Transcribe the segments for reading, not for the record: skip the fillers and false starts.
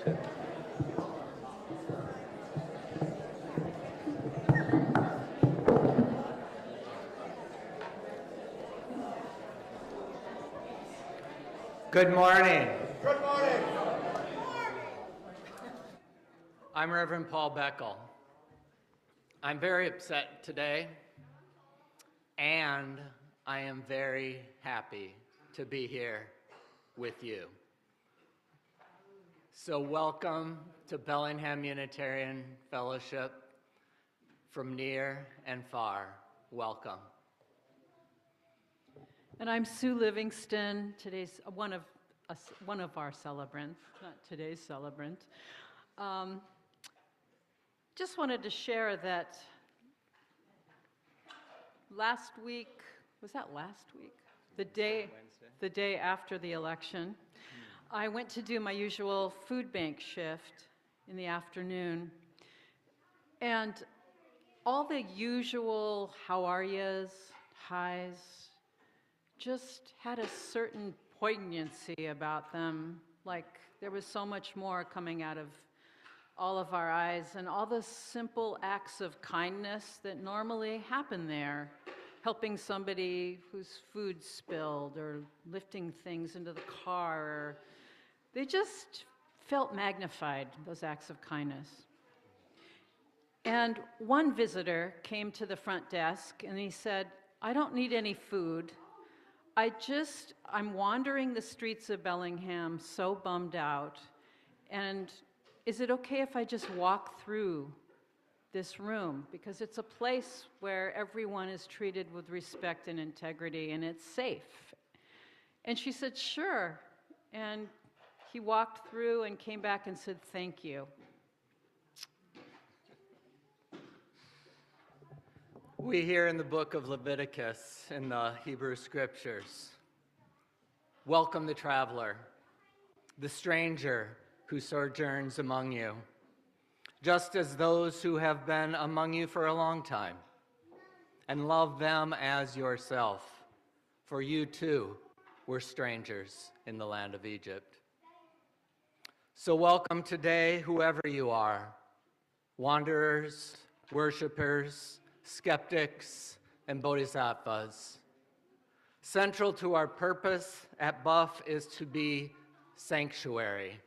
Good morning. Good morning. I'm Reverend Paul Beckel. I'm very upset today, and I am very happy to be here with you. So welcome to Bellingham Unitarian Fellowship from near and far. Welcome. And I'm Sue Livingston, today's one of our celebrants, not today's celebrant. Just wanted to share that last week, was that last week? The day after the election, I went to do my usual food bank shift in the afternoon, and all the usual how are yous, highs, just had a certain poignancy about them, like there was so much more coming out of all of our eyes, and all the simple acts of kindness that normally happen there, helping somebody whose food spilled or lifting things into the car, or they just felt magnified, those acts of kindness. And one visitor came to the front desk and he said, "I don't need any food. I'm wandering the streets of Bellingham so bummed out, and is it okay if I just walk through this room? Because it's a place where everyone is treated with respect and integrity, and it's safe." And she said, "Sure." And he walked through and came back and said, "Thank you." We hear in the book of Leviticus in the Hebrew Scriptures, welcome the traveler, the stranger who sojourns among you, just as those who have been among you for a long time, and love them as yourself, for you too were strangers in the land of Egypt. So welcome today, whoever you are, wanderers, worshipers, skeptics, and bodhisattvas. Central to our purpose at Buff is to be sanctuary.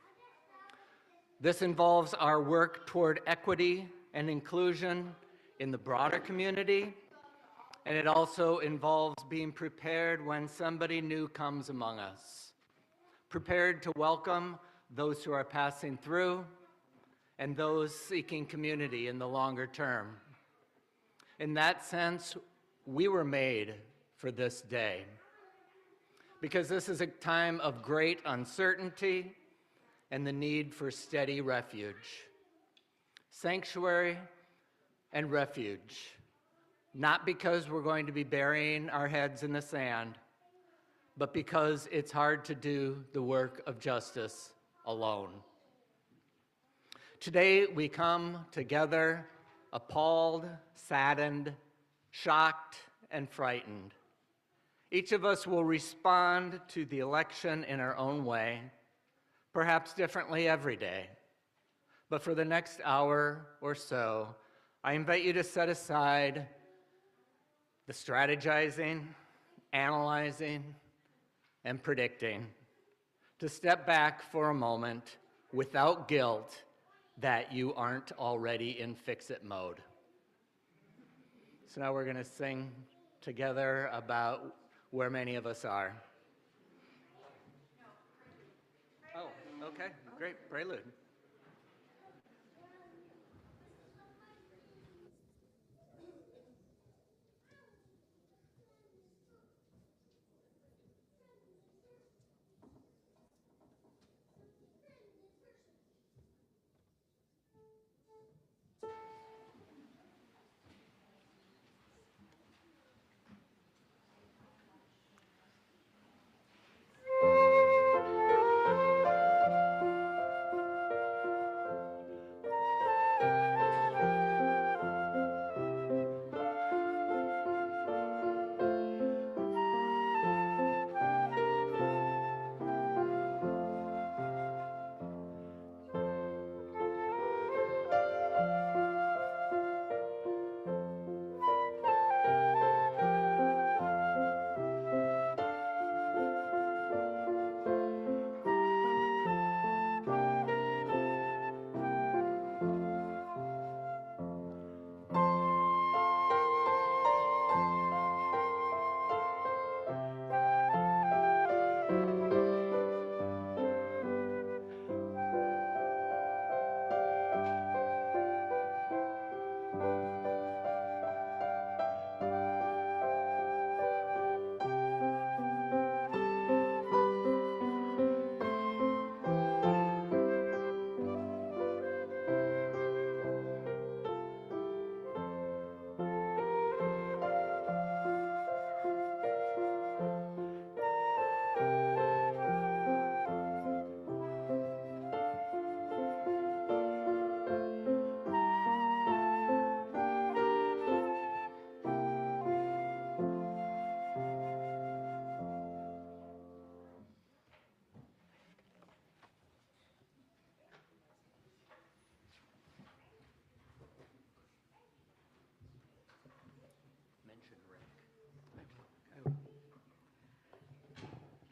This involves our work toward equity and inclusion in the broader community, and it also involves being prepared when somebody new comes among us, prepared to welcome those who are passing through and those seeking community in the longer term. In that sense, we were made for this day, because this is a time of great uncertainty and the need for steady refuge. Sanctuary and refuge, not because we're going to be burying our heads in the sand, but because it's hard to do the work of justice alone. Today we come together appalled, saddened, shocked, and frightened. Each of us will respond to the election in our own way, perhaps differently every day. But for the next hour or so, I invite you to set aside the strategizing, analyzing, and predicting, to step back for a moment without guilt that you aren't already in fix-it mode. So now we're going to sing together about where many of us are. Oh, okay, great, prelude.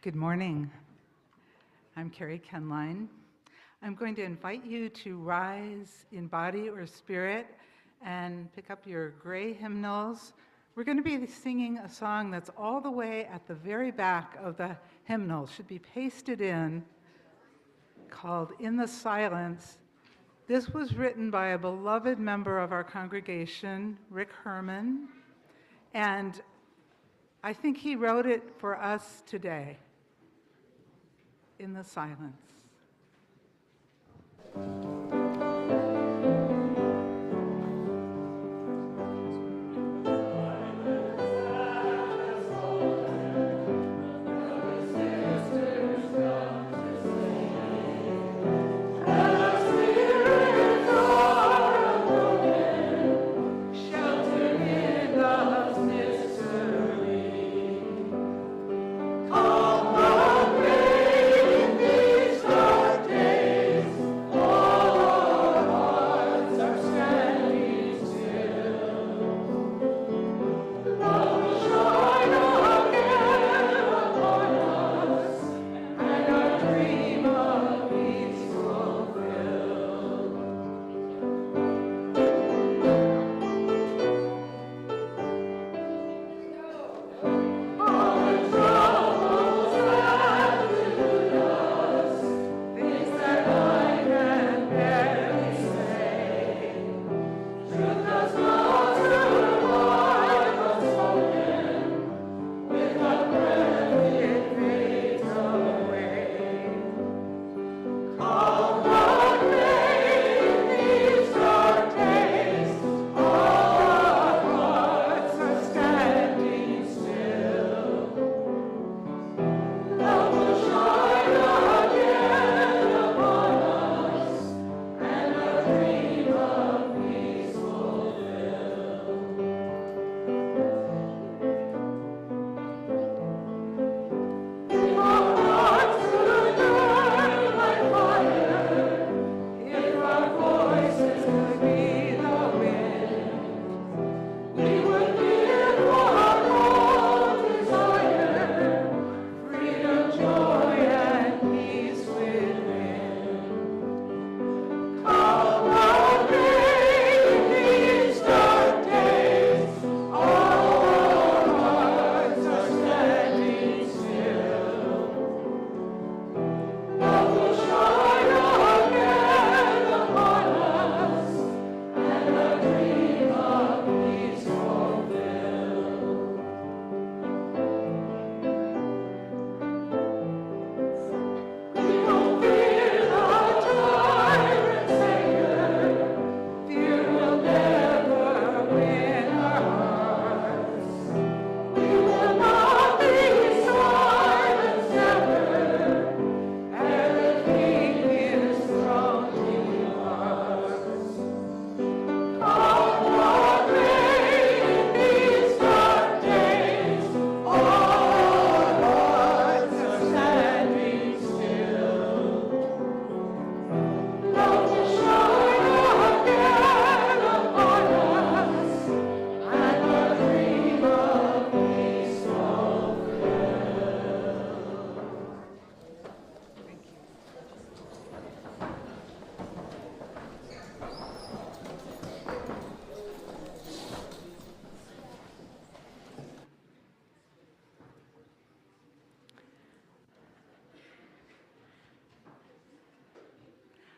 Good morning. I'm Carrie Kenline. I'm going to invite you to rise in body or spirit and pick up your gray hymnals. We're going to be singing a song that's all the way at the very back of the hymnal, should be pasted in, called In the Silence. This was written by a beloved member of our congregation, Rick Herman, and I think he wrote it for us today. In the Silence.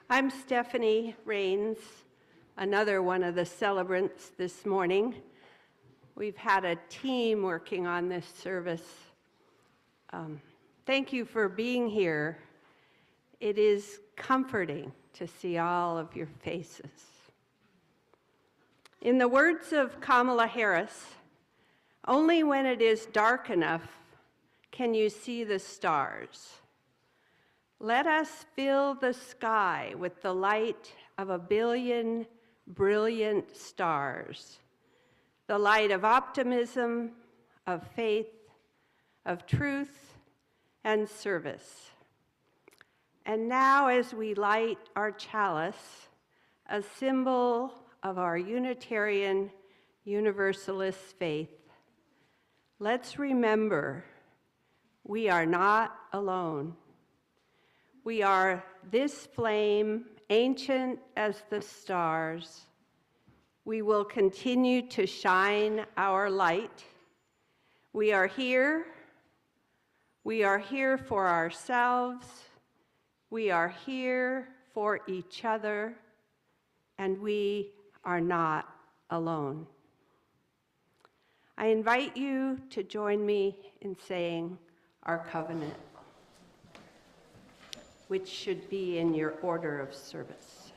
I'm Stephanie Rains, another one of the celebrants this morning. We've had a team working on this service. Thank you for being here. It is comforting to see all of your faces. In the words of Kamala Harris, only when it is dark enough can you see the stars. Let us fill the sky with the light of 1 billion brilliant stars, the light of optimism, of faith, of truth, and service. And now, as we light our chalice, a symbol of our Unitarian Universalist faith, let's remember we are not alone. We are this flame, ancient as the stars. We will continue to shine our light. We are here. We are here for ourselves. We are here for each other. And we are not alone. I invite you to join me in saying our covenant, which should be in your order of service.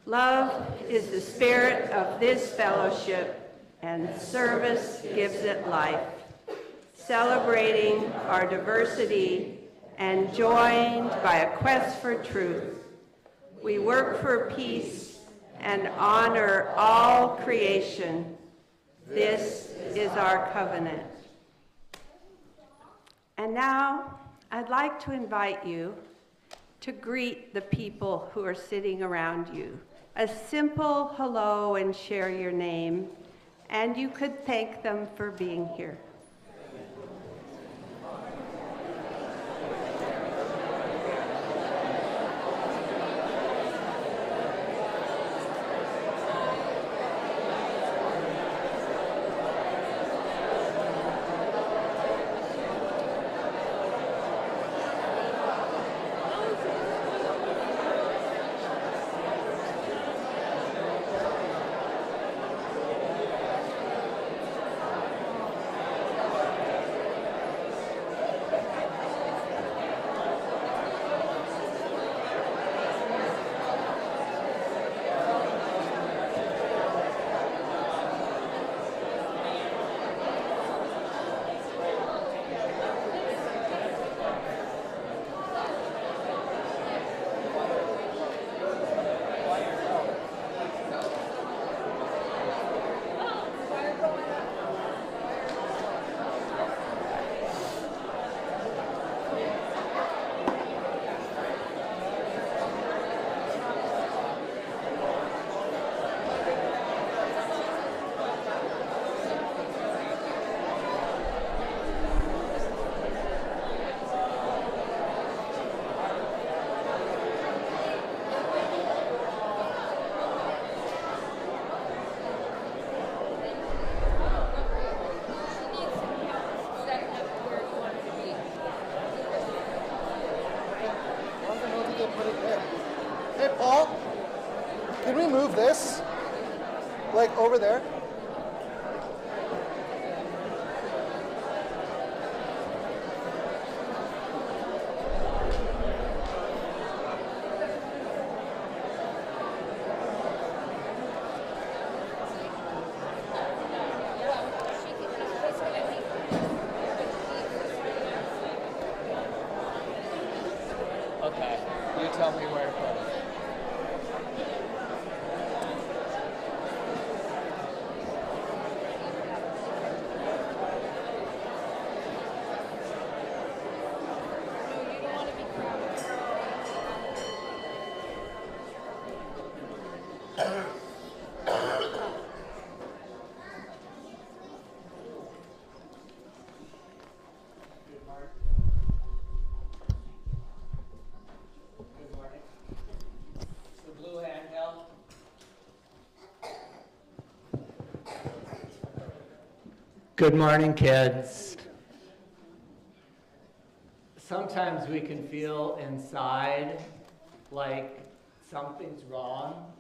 Love is the spirit of this fellowship, and service gives it life, celebrating our diversity and joined by a quest for truth. We work for peace and honor all creation. This is our covenant. And now, I'd like to invite you to greet the people who are sitting around you. A simple hello and share your name, and you could thank them for being here. Hey, Paul, can we move this? Like over there? Okay, you tell me where to put it. Good morning. The blue handheld. Good morning, kids. Sometimes we can feel inside like something's wrong,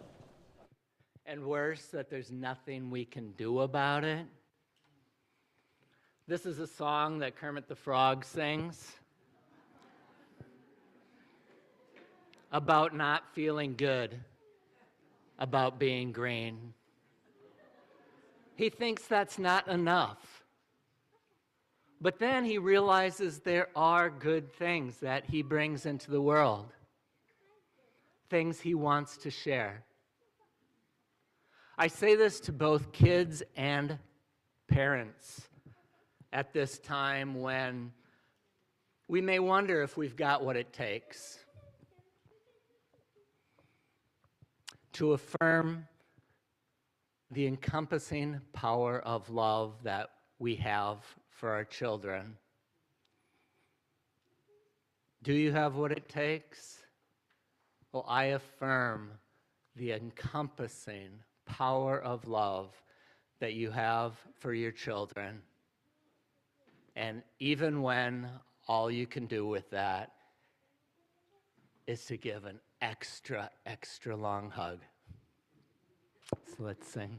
and worse, that there's nothing we can do about it. This is a song that Kermit the Frog sings about not feeling good about being green. He thinks that's not enough. But then he realizes there are good things that he brings into the world, things he wants to share. I say this to both kids and parents at this time when we may wonder if we've got what it takes to affirm the encompassing power of love that we have for our children. Do you have what it takes? Well, I affirm the encompassing power of love that you have for your children. And even when all you can do with that is to give an extra, extra long hug. So let's sing.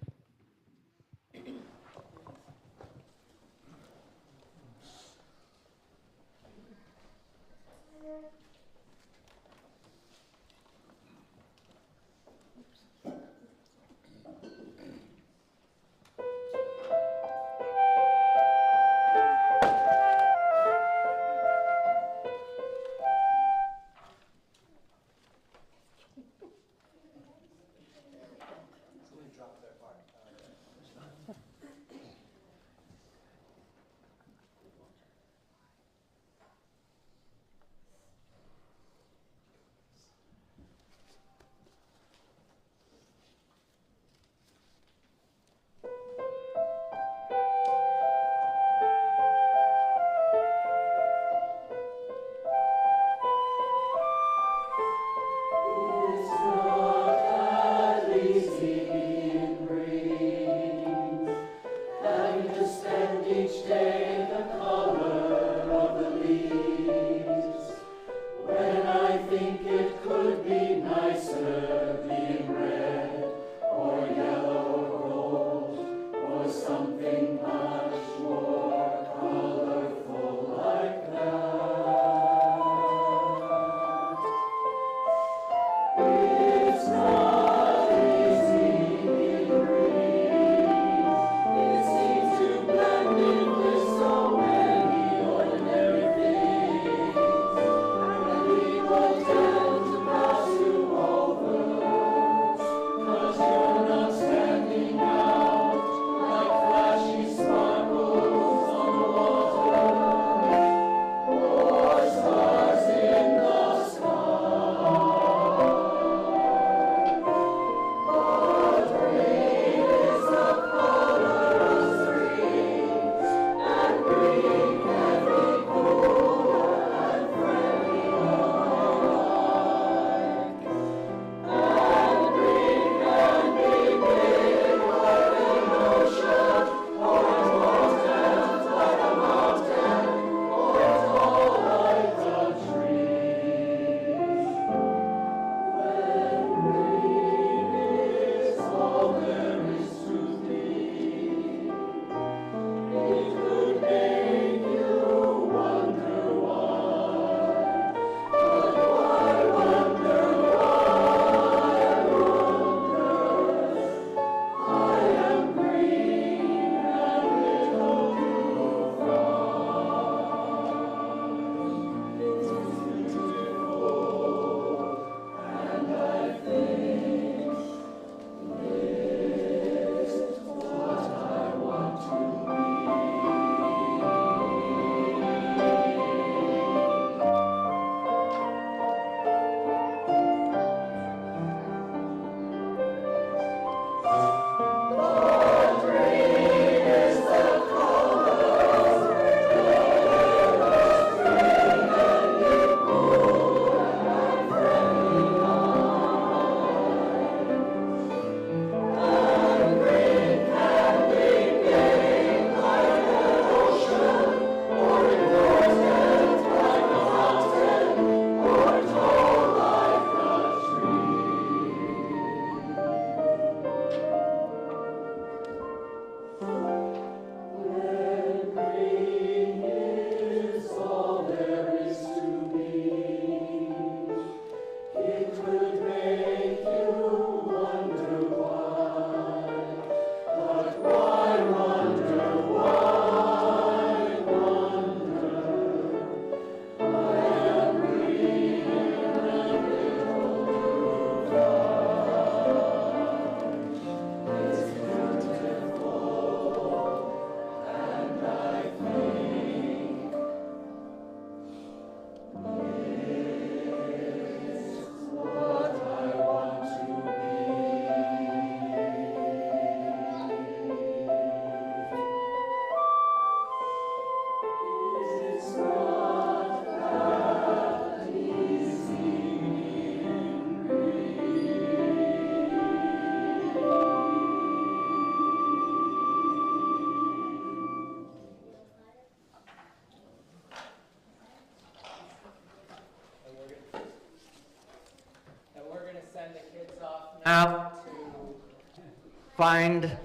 find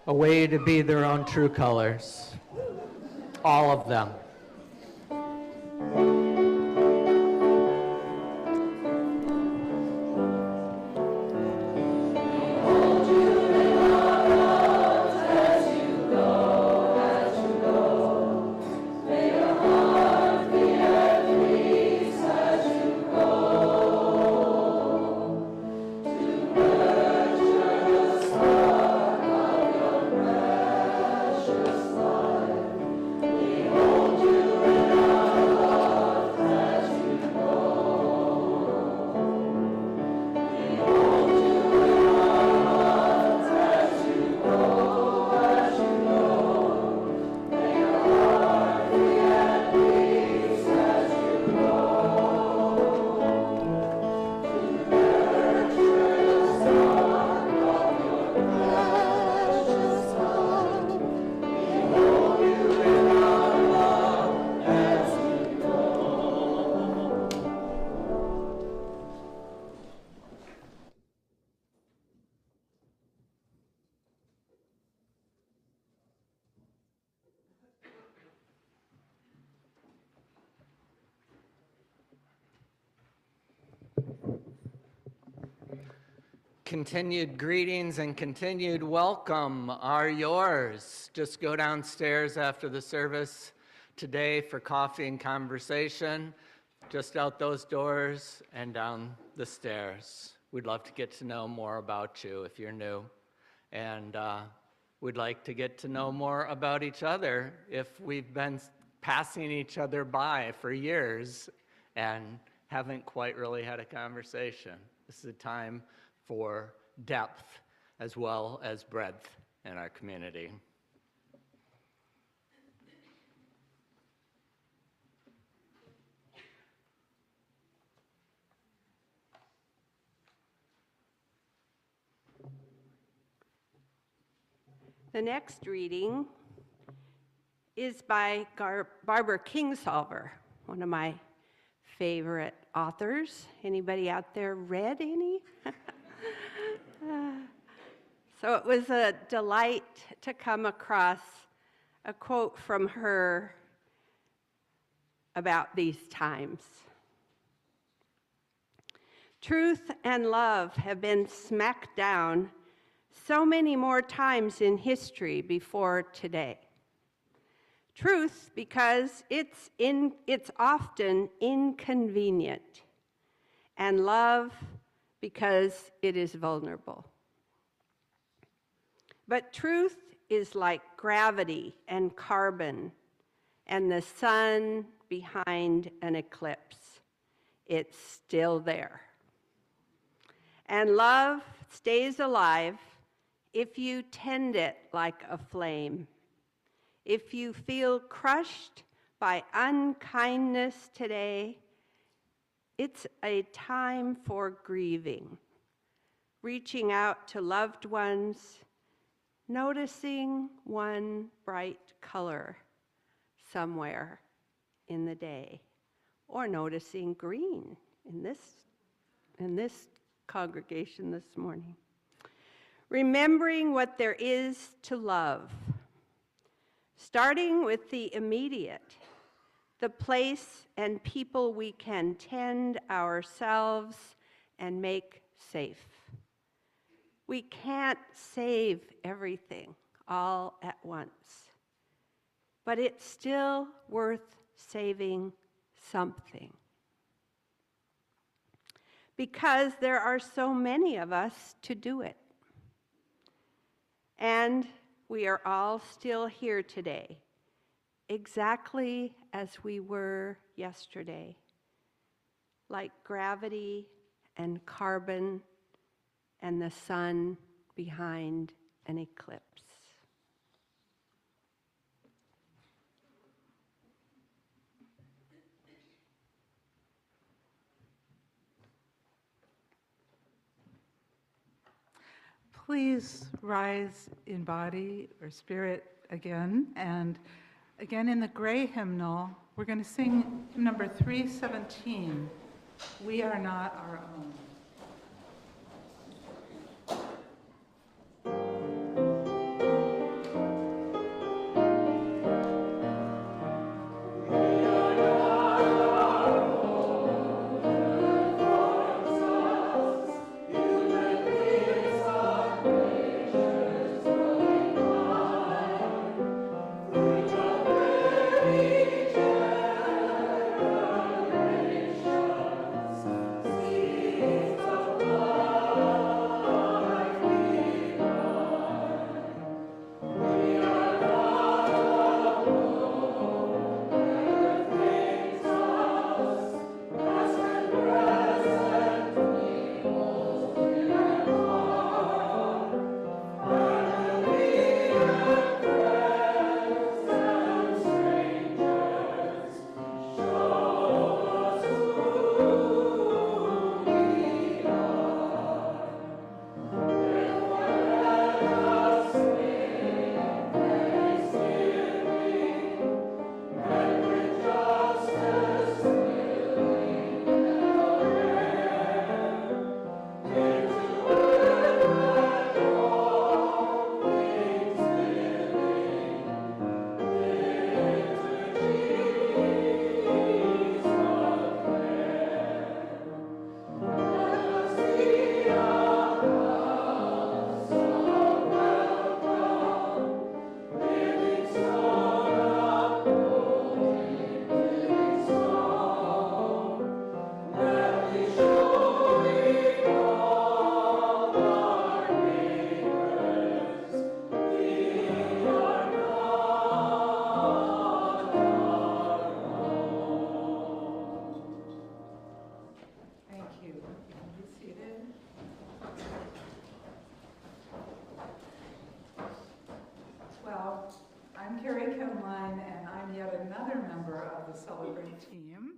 a way to be their own true colors. All of them. Continued greetings and continued welcome are yours. Just go downstairs after the service today for coffee and conversation, just out those doors and down the stairs. We'd love to get to know more about you if you're new. And we'd like to get to know more about each other if we've been passing each other by for years and haven't quite really had a conversation. This is a time for depth as well as breadth in our community. The next reading is by Barbara Kingsolver, one of my favorite authors. Anybody out there read any? So it was a delight to come across a quote from her about these times. Truth and love have been smacked down so many more times in history before today. Truth because it's often inconvenient, and love because it is vulnerable. But truth is like gravity and carbon and the sun behind an eclipse. It's still there. And love stays alive if you tend it like a flame. If you feel crushed by unkindness today, it's a time for grieving, reaching out to loved ones, noticing one bright color somewhere in the day, or noticing green in this congregation this morning. Remembering what there is to love, starting with the immediate, the place and people we can tend ourselves and make safe. We can't save everything all at once, but it's still worth saving something. Because there are so many of us to do it. And we are all still here today, exactly as we were yesterday, like gravity and carbon and the sun behind an eclipse. Please rise in body or spirit again. And again in the gray hymnal, we're going to sing number 317, We Are Not Our Own. member of the Celebrate team.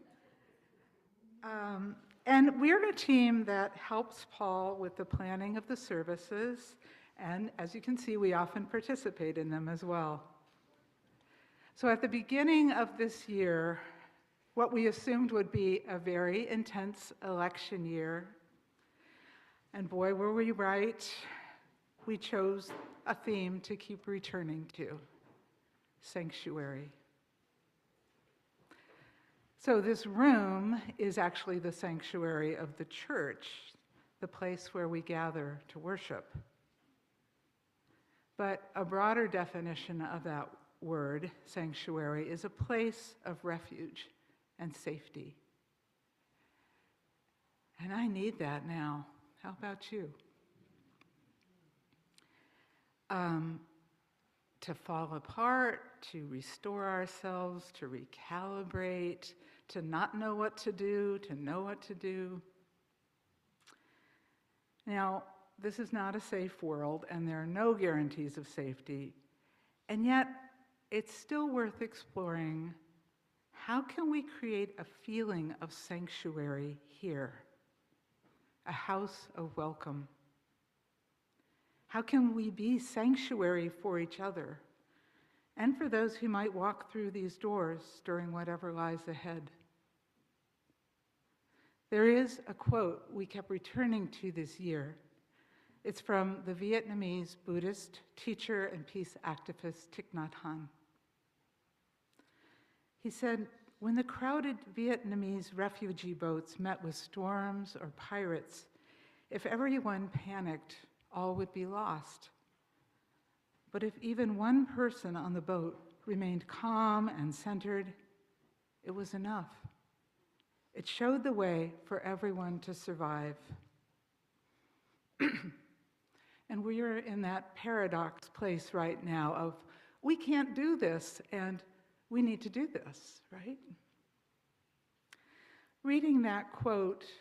And we're a team that helps Paul with the planning of the services, and as you can see, we often participate in them as well. So at the beginning of this year, what we assumed would be a very intense election year, and boy, were we right, we chose a theme to keep returning to: sanctuary. So this room is actually the sanctuary of the church, the place where we gather to worship. But a broader definition of that word, sanctuary, is a place of refuge and safety. And I need that now. How about you? To fall apart, to restore ourselves, to recalibrate, to not know what to do, to know what to do. Now, this is not a safe world, and there are no guarantees of safety, and yet it's still worth exploring. How can we create a feeling of sanctuary here? A house of welcome. How can we be sanctuary for each other and for those who might walk through these doors during whatever lies ahead? There is a quote we kept returning to this year. It's from the Vietnamese Buddhist teacher and peace activist Thich Nhat Hanh. He said, "When the crowded Vietnamese refugee boats met with storms or pirates, if everyone panicked, all would be lost. But if even one person on the boat remained calm and centered, it was enough. It showed the way for everyone to survive." And we are in that paradox place right now of, we can't do this, and we need to do this, right? Reading that quote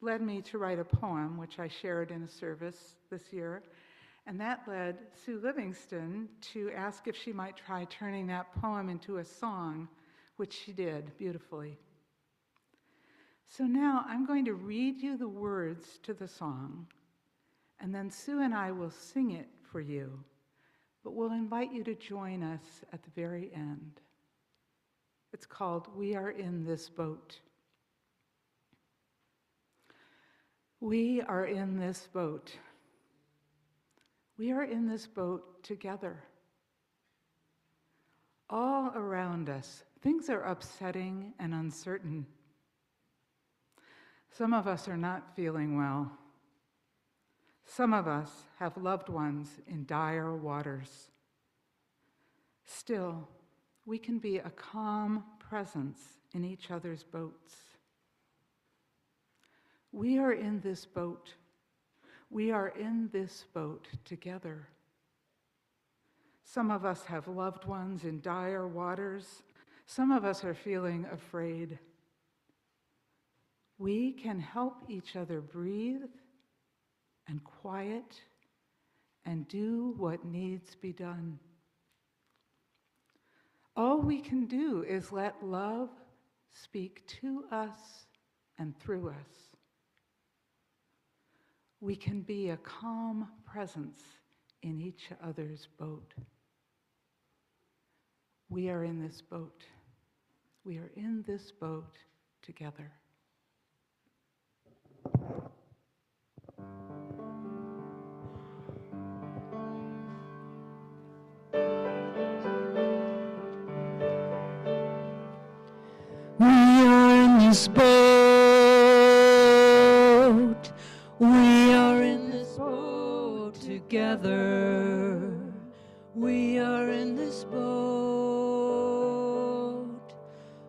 led me to write a poem, which I shared in a service this year, and that led Sue Livingston to ask if she might try turning that poem into a song, which she did beautifully. So now I'm going to read you the words to the song, and then Sue and I will sing it for you, but we'll invite you to join us at the very end. It's called "We Are in This Boat." We are in this boat. We are in this boat together. All around us, things are upsetting and uncertain. Some of us are not feeling well. Some of us have loved ones in dire waters. Still, we can be a calm presence in each other's boats. We are in this boat. We are in this boat together. Some of us have loved ones in dire waters. Some of us are feeling afraid. We can help each other breathe and quiet and do what needs be done. All we can do is let love speak to us and through us. We can be a calm presence in each other's boat. We are in this boat. We are in this boat together. We are in this boat. We are in this boat together. We are in this boat.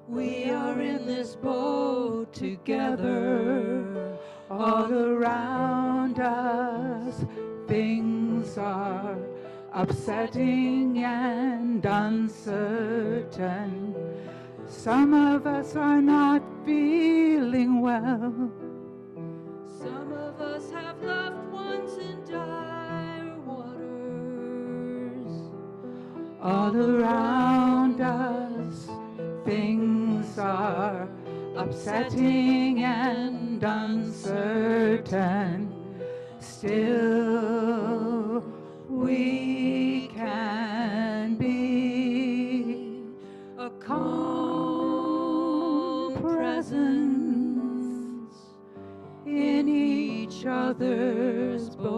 We are in this boat together. All around us, things are upsetting and uncertain. Some of us are not feeling well. Some of us have loved ones in dire waters. All around us, things upsetting and uncertain, still we can be a calm presence in each other's boats.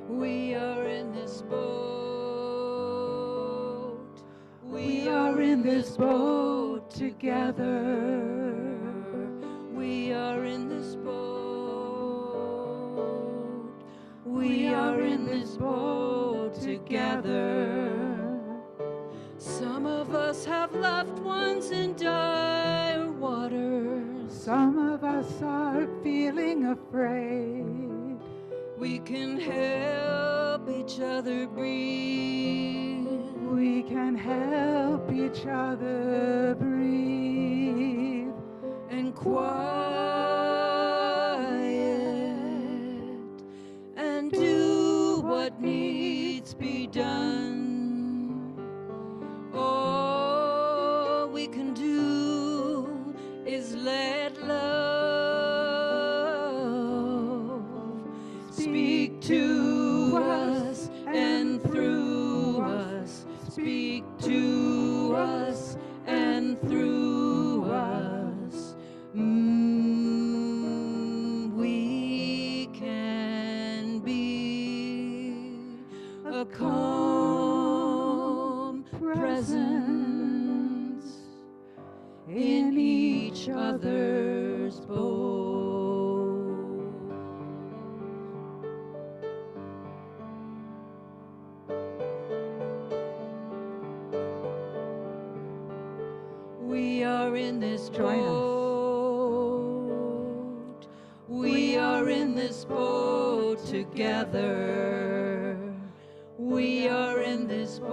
We are in this boat. We are in this boat together. We are in this boat. We are in this boat together. Some of us have loved ones in dire waters. Some of us are feeling afraid. We can help each other breathe. We can help each other breathe. And quiet and do what needs be done. All we can do is let love speak to us and through us. Speak to us and through us. We can be a calm presence in each other's boat. We are in this boat. We are in this boat together. We are in this boat.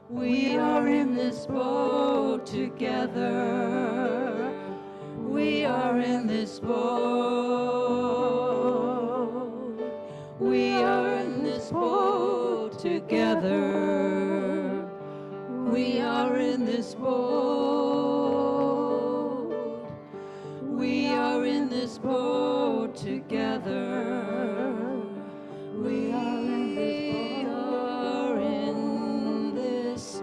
We are in this boat together. We are in this boat. We are in this boat together. We are in this boat. We are in this boat together. We are in this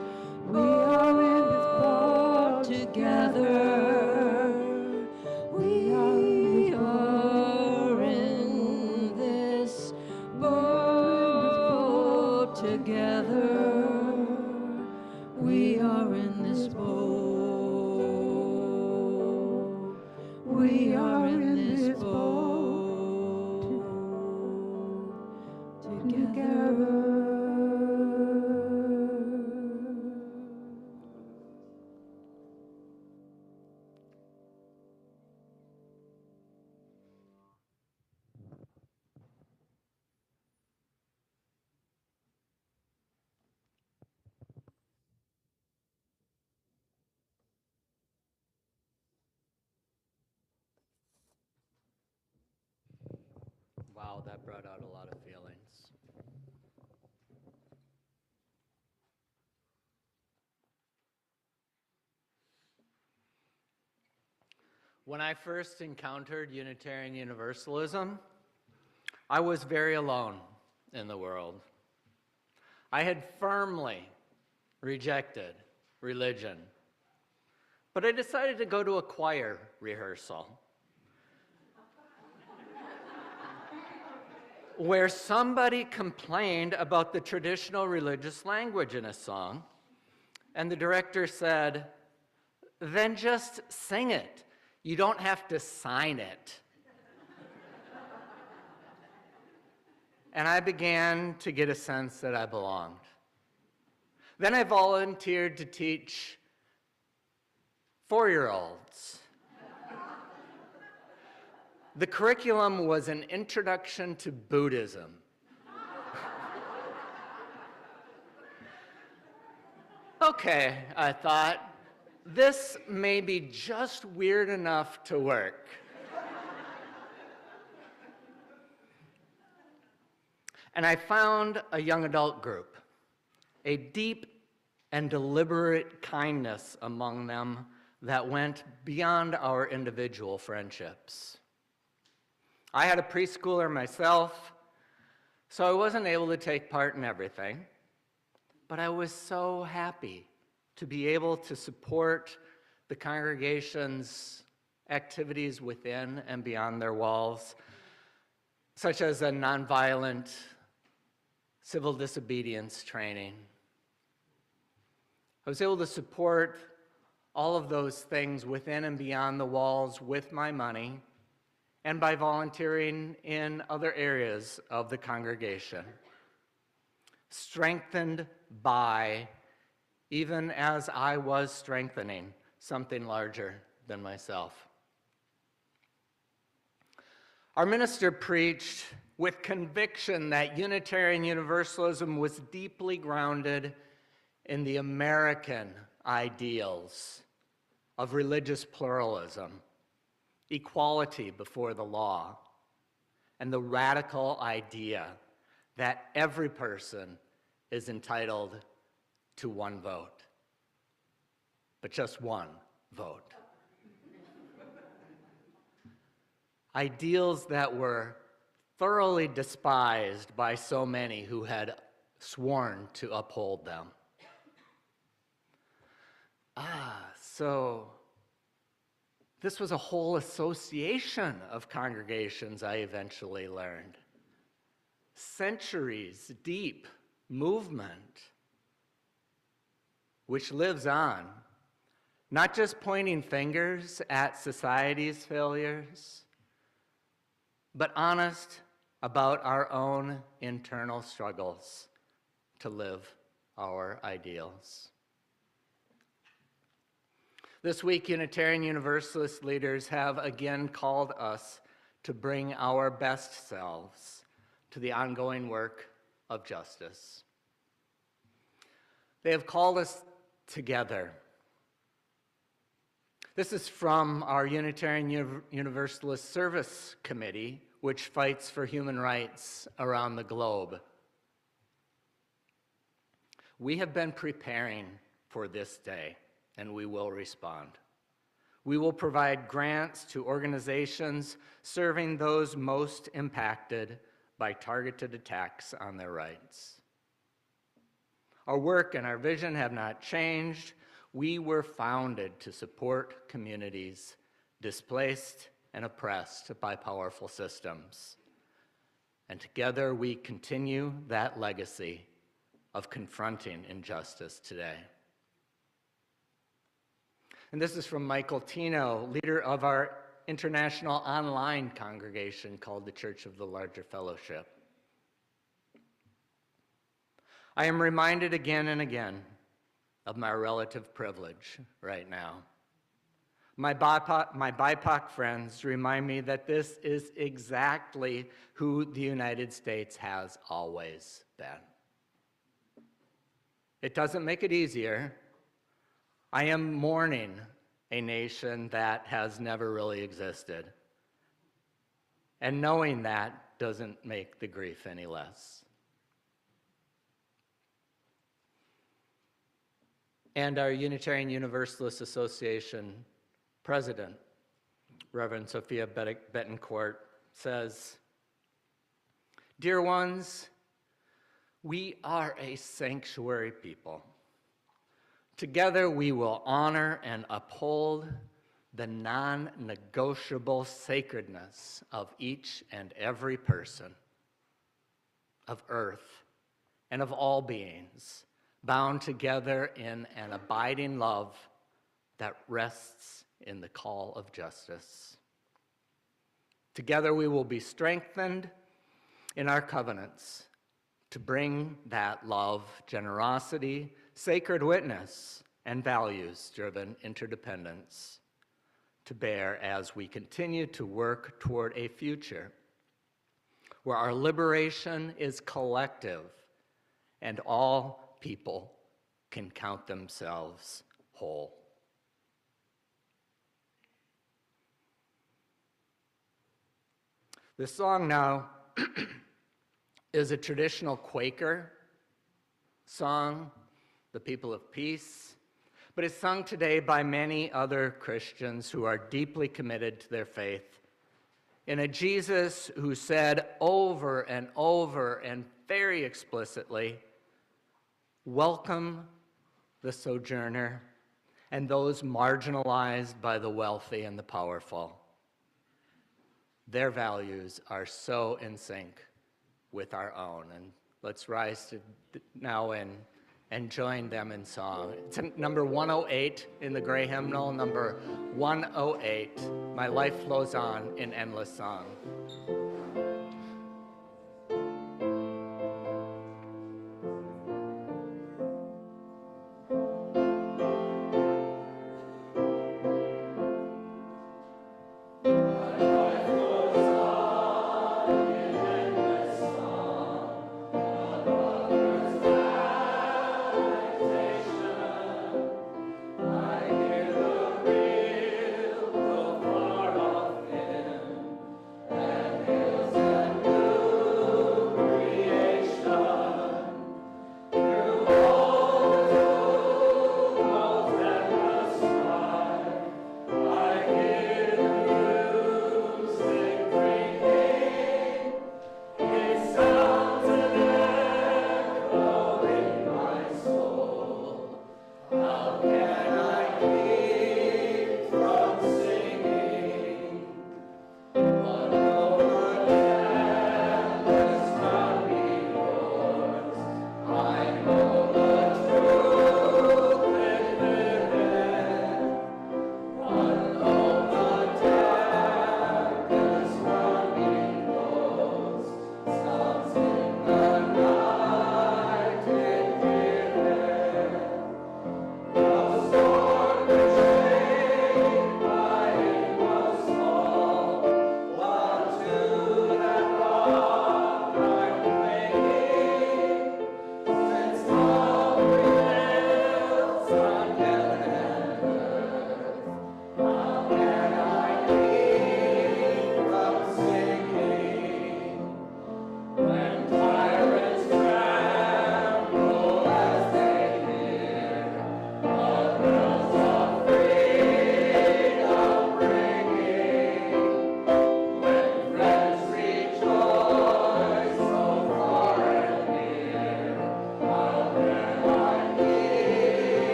boat together. We are in this boat together. We are in this boat. We are in this boat together. Wow, that brought out a lot of feelings. When I first encountered Unitarian Universalism, I was very alone in the world. I had firmly rejected religion, but I decided to go to a choir rehearsal where somebody complained about the traditional religious language in a song, and the director said, "Then just sing it. You don't have to sign it." And I began to get a sense that I belonged. Then I volunteered to teach 4-year-olds. The curriculum was an introduction to Buddhism. Okay, I thought, this may be just weird enough to work. And I found a young adult group, a deep and deliberate kindness among them that went beyond our individual friendships. I had a preschooler myself, so I wasn't able to take part in everything, but I was so happy to be able to support the congregation's activities within and beyond their walls, such as a nonviolent civil disobedience training. I was able to support all of those things within and beyond the walls with my money and by volunteering in other areas of the congregation, strengthened by, even as I was strengthening, something larger than myself. Our minister preached with conviction that Unitarian Universalism was deeply grounded in the American ideals of religious pluralism, equality before the law, and the radical idea that every person is entitled to one vote, but just one vote. Ideals that were thoroughly despised by so many who had sworn to uphold them. So this was a whole association of congregations, I eventually learned. Centuries deep movement, which lives on, not just pointing fingers at society's failures, but honest about our own internal struggles to live our ideals. This week, Unitarian Universalist leaders have again called us to bring our best selves to the ongoing work of justice. They have called us together. This is from our Unitarian Universalist Service Committee, which fights for human rights around the globe. We have been preparing for this day, and we will respond. We will provide grants to organizations serving those most impacted by targeted attacks on their rights. Our work and our vision have not changed. We were founded to support communities displaced and oppressed by powerful systems. And together we continue that legacy of confronting injustice today. And this is from Michael Tino, leader of our international online congregation called the Church of the Larger Fellowship. I am reminded again and again of my relative privilege right now. My BIPOC friends remind me that this is exactly who the United States has always been. It doesn't make it easier. I am mourning a nation that has never really existed. And knowing that doesn't make the grief any less. And our Unitarian Universalist Association president, Reverend Sophia Betancourt, says, "Dear ones, we are a sanctuary people. Together we will honor and uphold the non-negotiable sacredness of each and every person, of earth, and of all beings, bound together in an abiding love that rests in the call of justice. Together we will be strengthened in our covenants to bring that love, generosity, sacred witness, and values-driven interdependence to bear as we continue to work toward a future where our liberation is collective and all people can count themselves whole." This song now is a traditional Quaker song, The People of Peace, but it's sung today by many other Christians who are deeply committed to their faith in a Jesus who said over and over and very explicitly, welcome the sojourner and those marginalized by the wealthy and the powerful. Their values are so in sync with our own. And let's rise to now and join them in song. It's number 108 in the Gray Hymnal, number 108, My Life Flows On in Endless Song.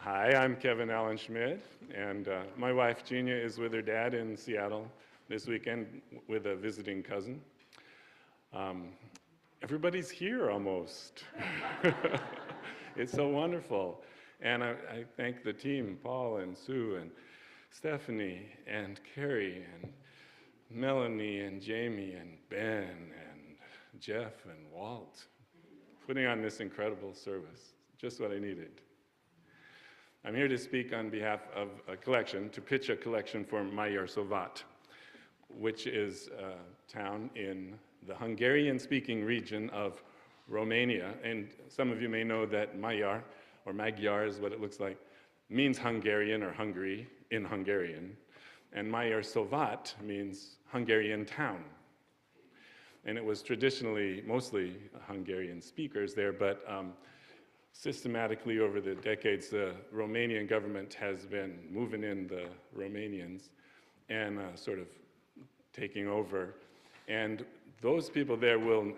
Hi, I'm Kevin Allen Schmidt, and my wife Gina is with her dad in Seattle this weekend with a visiting cousin. Everybody's here almost. It's so wonderful. And I thank the team, Paul and Sue and Stephanie and Carrie and Melanie and Jamie and Ben and Jeff and Walt, putting on this incredible service, just what I needed. I'm here to speak on behalf of a collection, to pitch a collection for Magyar Sovat, which is a town in the Hungarian-speaking region of Romania. And some of you may know that Magyar, or Magyar is what it looks like, means Hungarian or Hungary in Hungarian. And Magyar Sovat means Hungarian town. And it was traditionally mostly Hungarian speakers there, but systematically over the decades, the Romanian government has been moving in the Romanians and sort of taking over. And those people there will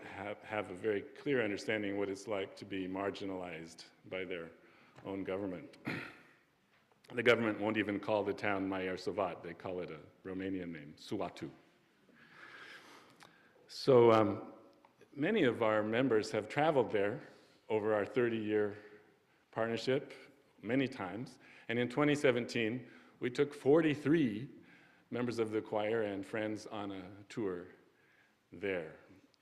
have a very clear understanding what it's like to be marginalized by their own government. The government won't even call the town Magyar Sovat. They call it a Romanian name, Suatu. So many of our members have traveled there over our 30-year partnership many times. And in 2017, we took 43 members of the choir and friends on a tour there.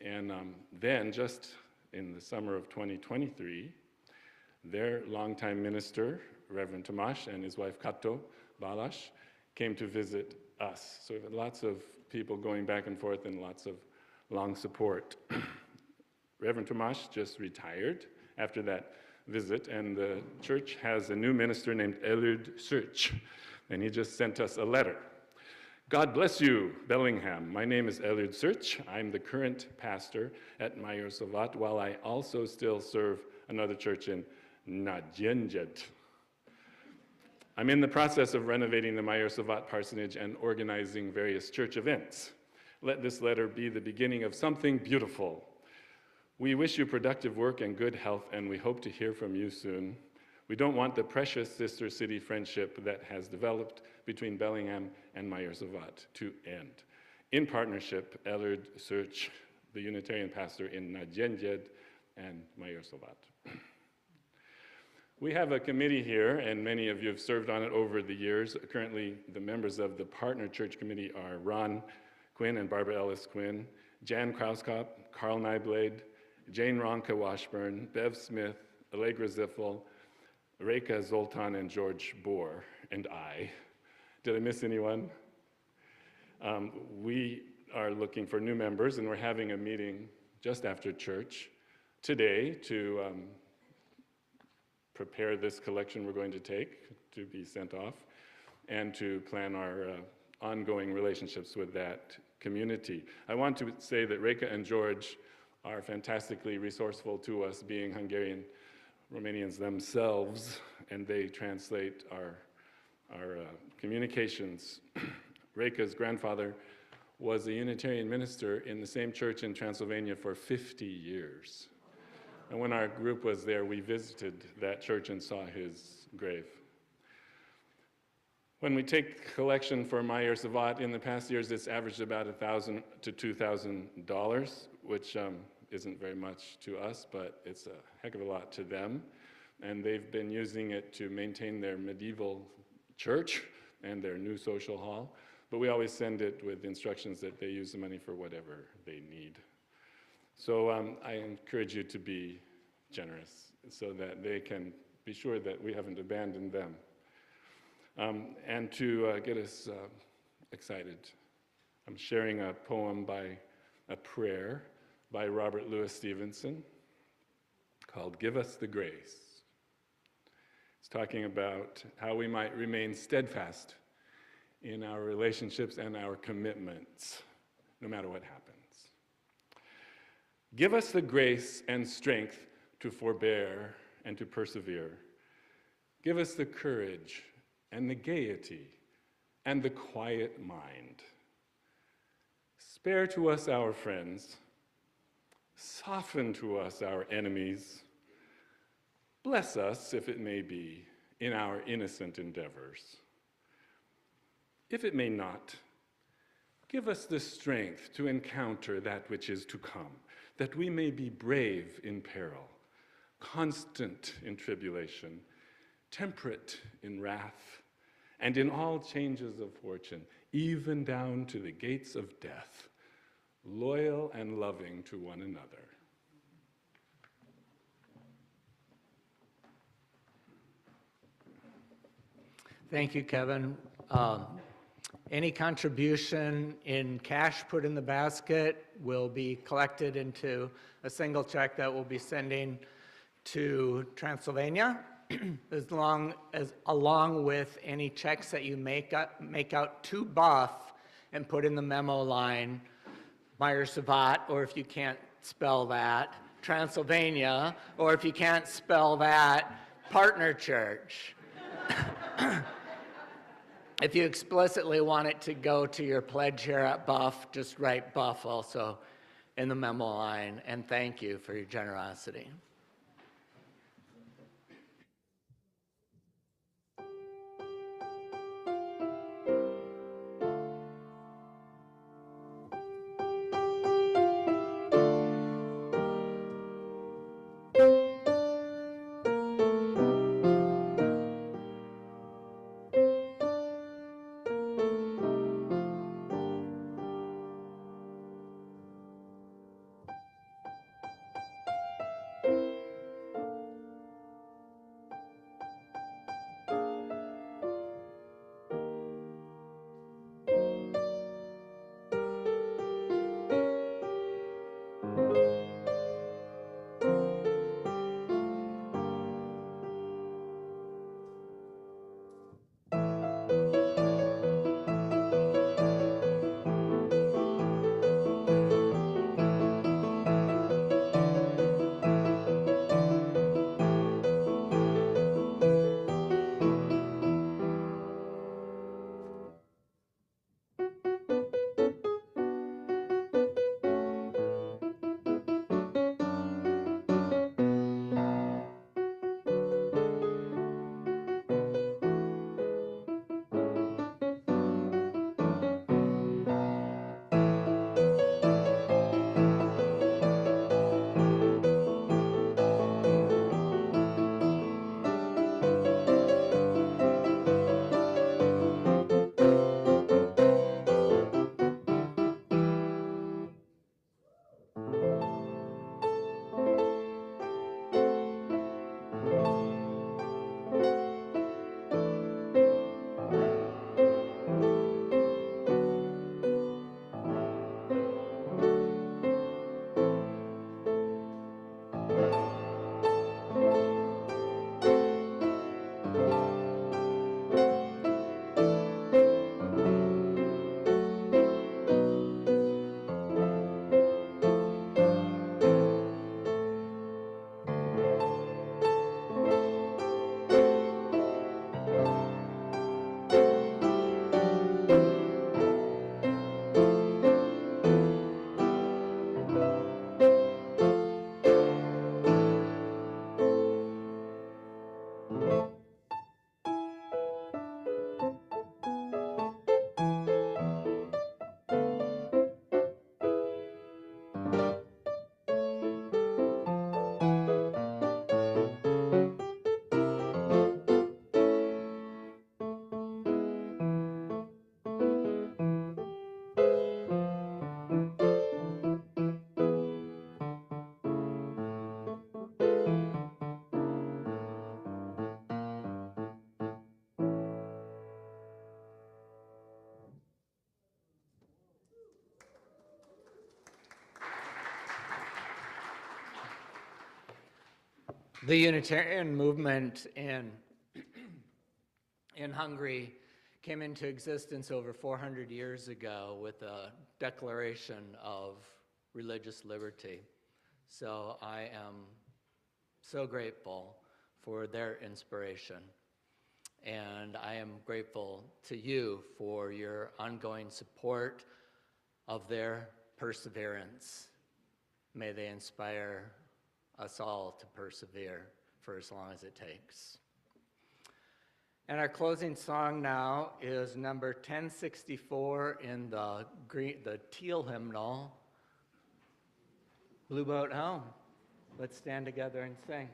And then, just in the summer of 2023, their longtime minister, Reverend Tomasz, and his wife Kato Balash, came to visit us. So we had lots of people going back and forth and lots of long support. Reverend Tomasz just retired after that visit, and the church has a new minister named Elud Sürch, and he just sent us a letter. God bless you, Bellingham. My name is Elud Sürch. I'm the current pastor at Mayor Savat, while I also still serve another church in Nadjenjed. I'm in the process of renovating the Mayor Savat parsonage and organizing various church events. Let this letter be the beginning of something beautiful. We wish you productive work and good health, and we hope to hear from you soon. We don't want the precious sister city friendship that has developed between Bellingham and Mayor Savat to end. In partnership, Elud Sürch, the Unitarian pastor in Nadjenjed, and Mayor Savat. We have a committee here, and many of you have served on it over the years. Currently, the members of the Partner Church Committee are Ron Quinn and Barbara Ellis Quinn, Jan Krauskop, Carl Nyblade, Jane Ronka Washburn, Bev Smith, Allegra Ziffel, Reka Zoltan, and George Bohr, and I. Did I miss anyone? We are looking for new members, and we're having a meeting just after church today to prepare this collection we're going to take to be sent off and to plan our ongoing relationships with that community. I want to say that Reka and George are fantastically resourceful to us, being Hungarian Romanians themselves, and they translate our communications. Reka's grandfather was a Unitarian minister in the same church in Transylvania for 50 years. And when our group was there, we visited that church and saw his grave. When we take collection for Mayor Savat, in the past years, it's averaged about $1,000 to $2,000, which isn't very much to us, but it's a heck of a lot to them. And they've been using it to maintain their medieval church and their new social hall. But we always send it with instructions that they use the money for whatever they need. So I encourage you to be generous so that they can be sure that we haven't abandoned them. And to get us excited, I'm sharing a poem a prayer by Robert Louis Stevenson called Give Us the Grace. It's talking about how we might remain steadfast in our relationships and our commitments, no matter what happens. Give us the grace and strength to forbear and to persevere. Give us the courage and the gaiety and the quiet mind. Spare to us our friends. Soften to us our enemies. Bless us, if it may be, in our innocent endeavors. If it may not, give us the strength to encounter that which is to come, that we may be brave in peril, constant in tribulation, temperate in wrath, and in all changes of fortune, even down to the gates of death, loyal and loving to one another. Thank you, Kevin. Any contribution in cash put in the basket will be collected into a single check that we'll be sending to Transylvania, along with any checks that you make out to Buff and put in the memo line, Mayor Savat, or if you can't spell that, Transylvania, or if you can't spell that, Partner Church. If you explicitly want it to go to your pledge here at Buff, just write Buff also in the memo line, and thank you for your generosity. The Unitarian movement in Hungary came into existence over 400 years ago with a declaration of religious liberty. So I am so grateful for their inspiration. And I am grateful to you for your ongoing support of their perseverance. May they inspire us all to persevere for as long as it takes. And our closing song now is number 1064 in the teal hymnal, Blue Boat Home. Let's stand together and sing.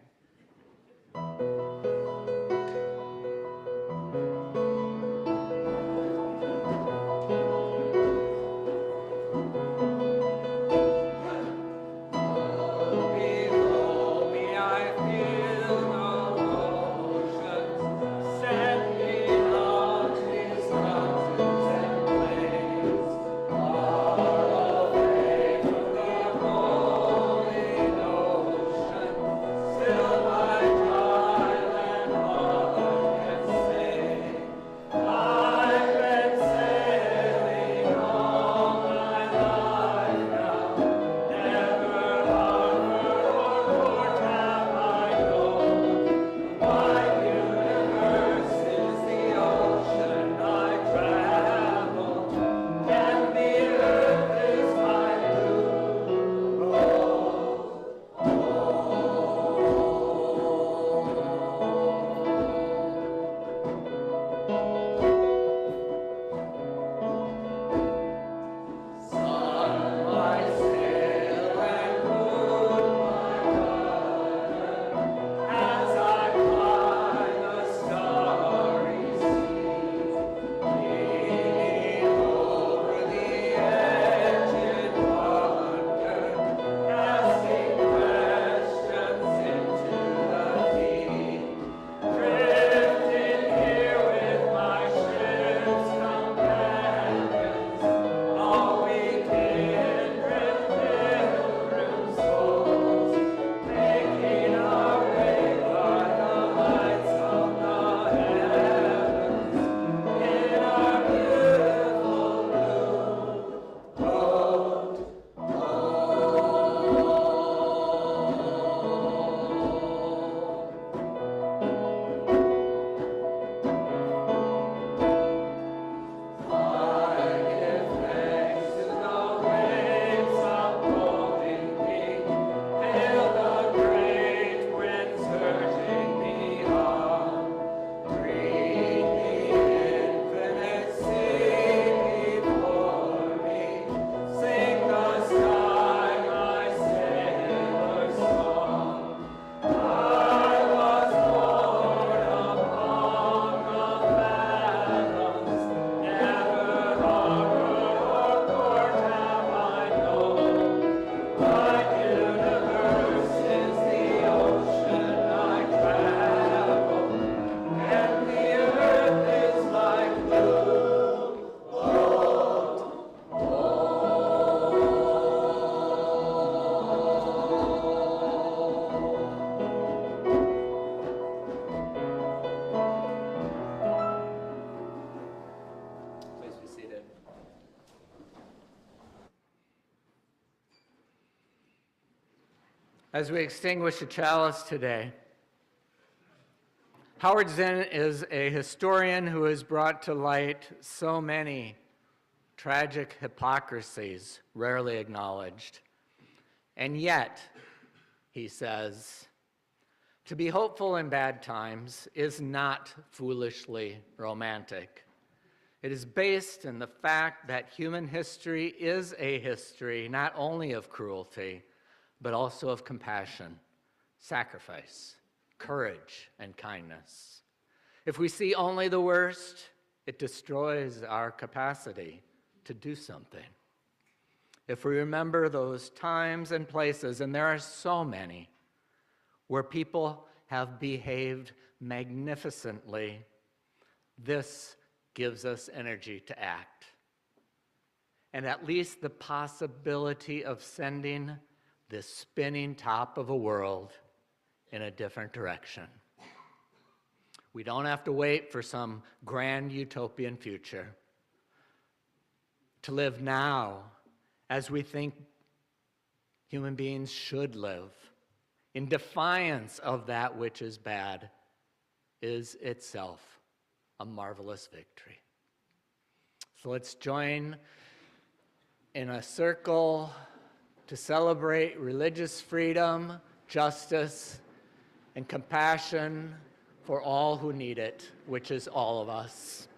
As we extinguish the chalice today, Howard Zinn is a historian who has brought to light so many tragic hypocrisies rarely acknowledged. And yet, he says, to be hopeful in bad times is not foolishly romantic. It is based in the fact that human history is a history not only of cruelty, but also of compassion, sacrifice, courage, and kindness. If we see only the worst, it destroys our capacity to do something. If we remember those times and places, and there are so many, where people have behaved magnificently, this gives us energy to act. And at least the possibility of sending this spinning top of a world in a different direction. We don't have to wait for some grand utopian future. To live now as we think human beings should live, in defiance of that which is bad, is itself a marvelous victory. So let's join in a circle to celebrate religious freedom, justice, and compassion for all who need it, which is all of us.